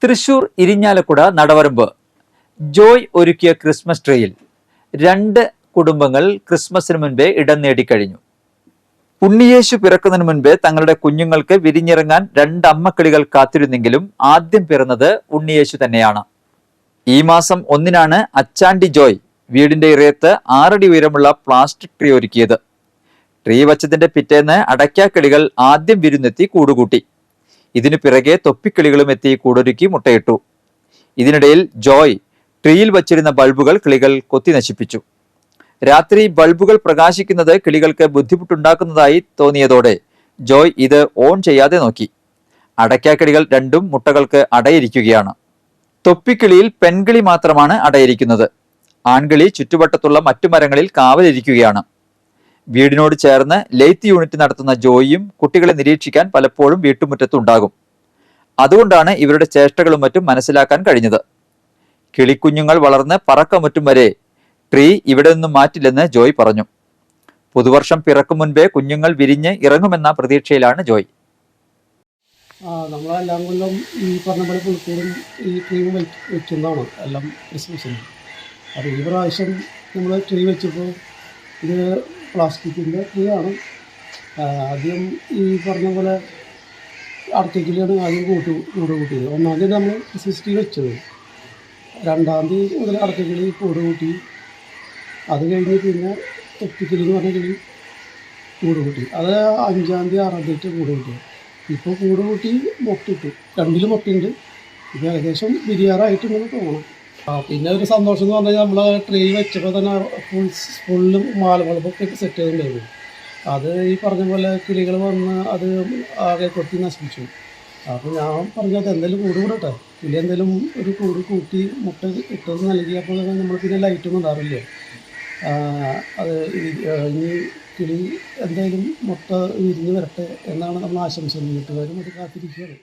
തൃശൂർ ഇരിഞ്ഞാലക്കുട നടവരമ്പ് ജോയ് ഒരുക്കിയ ക്രിസ്മസ് ട്രീയിൽ 2 കുടുംബങ്ങൾ ക്രിസ്മസിന് മുൻപേ ഇടം നേടിക്കഴിഞ്ഞു. ഉണ്ണിയേശു പിറക്കുന്നതിന് മുൻപേ തങ്ങളുടെ കുഞ്ഞുങ്ങൾക്ക് വിരിഞ്ഞിറങ്ങാൻ 2 അമ്മക്കിളികൾ കാത്തിരുന്നെങ്കിലും ആദ്യം പിറന്നത് ഉണ്ണിയേശു തന്നെയാണ്. ഈ മാസം 1-നാണ് അച്ചാണ്ടി ജോയ് വീടിന്റെ ഇറയത്ത് 6 അടി ഉയരമുള്ള പ്ലാസ്റ്റിക് ട്രീ ഒരുക്കിയത്. ട്രീ വച്ചതിന്റെ പിറ്റേന്ന് അടയ്ക്കാക്കിളികൾ ആദ്യം വിരുന്നെത്തി കൂടുകൂട്ടി. ഇതിനു പിറകെ തൊപ്പിക്കിളികളും എത്തി കൂടൊരുക്കി മുട്ടയിട്ടു. ഇതിനിടയിൽ ജോയ് ട്രീയിൽ വച്ചിരുന്ന ബൾബുകൾ കിളികൾ കൊത്തി നശിപ്പിച്ചു. രാത്രി ബൾബുകൾ പ്രകാശിക്കുന്നത് കിളികൾക്ക് ബുദ്ധിമുട്ടുണ്ടാക്കുന്നതായി തോന്നിയതോടെ ജോയ് ഇത് ഓൺ ചെയ്യാതെ നോക്കി. അടയ്ക്കാക്കിളികൾ 2 മുട്ടകൾക്ക് അടയിരിക്കുകയാണ്. തൊപ്പിക്കിളിയിൽ പെൺകിളി മാത്രമാണ് അടയിരിക്കുന്നത്. ആൺകിളി ചുറ്റുവട്ടത്തുള്ള മറ്റു മരങ്ങളിൽ കാവലിരിക്കുകയാണ്. വീടിനോട് ചേർന്ന് ലെയ്ത്ത് യൂണിറ്റ് നടത്തുന്ന ജോയിയും കുട്ടികളെ നിരീക്ഷിക്കാൻ പലപ്പോഴും വീട്ടുമുറ്റത്തുണ്ടാകും. അതുകൊണ്ടാണ് ഇവരുടെ ചേഷ്ടകളും മറ്റും മനസ്സിലാക്കാൻ കഴിഞ്ഞത്. കിളിക്കുഞ്ഞുങ്ങൾ വളർന്ന് പറക്കമുറ്റും വരെ ട്രീ ഇവിടെ നിന്നും മാറ്റില്ലെന്ന് ജോയ് പറഞ്ഞു. പുതുവർഷം പിറക്കും മുൻപേ കുഞ്ഞുങ്ങൾ വിരിഞ്ഞ് ഇറങ്ങുമെന്ന പ്രതീക്ഷയിലാണ് ജോയ്. നമ്മളെല്ലാം കൊല്ലം ഈ പറഞ്ഞ പോലെ പുൽക്കൂടും ഈ ട്രീയും വെക്കുന്നതാണ് എല്ലാം ക്രിസ്മസിന്. അപ്പോൾ ഈ പ്രാവശ്യം നമ്മൾ ട്രീ വെച്ചപ്പോൾ ഇത് പ്ലാസ്റ്റിക്കിൻ്റെ ട്രീ ആണ്. ആദ്യം ഈ പറഞ്ഞ പോലെ അടയ്ക്കക്കിളിയാണ് ആദ്യം കൂട് കൂട്ടിയത്. 1-ാം തീയതി നമ്മൾ ക്രിസ്മസ് ട്രീ വെച്ചത്. 2-ാം തീയതി മുതൽ അടയ്ക്കക്കിളി കൂട് കൂട്ടി. അത് കഴിഞ്ഞ് പിന്നെ തൊപ്പിക്കിളി എന്ന് പറഞ്ഞ കിളി കൂട് കൂട്ടി. അത് 5-ാം തീയതി 6-ാം തീയതി കൂട് കൂട്ടി. ഇപ്പോൾ കൂട് കൂട്ടി മുട്ടിട്ടു. 2 മുട്ടയുണ്ട്. ഇത് ഏകദേശം ബിരിയാറായിട്ടുണ്ടെന്ന് തോന്നണം. പിന്നെ ഒരു സന്തോഷം എന്ന് പറഞ്ഞാൽ നമ്മൾ ട്രീ വെച്ചപ്പോൾ തന്നെ ഫുള്ളും മാലബൾബൊക്കെ സെറ്റ് ചെയ്തിട്ടുണ്ടായിരുന്നു. അത് ഈ പറഞ്ഞ പോലെ കിളികൾ വന്ന് അത് ആകെ കൊത്തി നശിപ്പിച്ചു. അപ്പോൾ ഞാൻ പറഞ്ഞത് എന്തെങ്കിലും കൂട് കൂടട്ടെ, കിളി എന്തെങ്കിലും ഒരു കൂട് കൂട്ടി മുട്ട ഇട്ടത് നൽകിയപ്പോൾ നമ്മൾ പിന്നെ ലൈറ്റൊന്നും ഉണ്ടാവില്ലേ. അത് ഇനി കിളി എന്തായാലും മുട്ട വിരിഞ്ഞ് വരട്ടെ എന്നാണ് നമ്മൾ ആശംസിക്കുന്നത്. വീട്ടുകാരും അത് കാത്തിരിക്കുകയാണ്.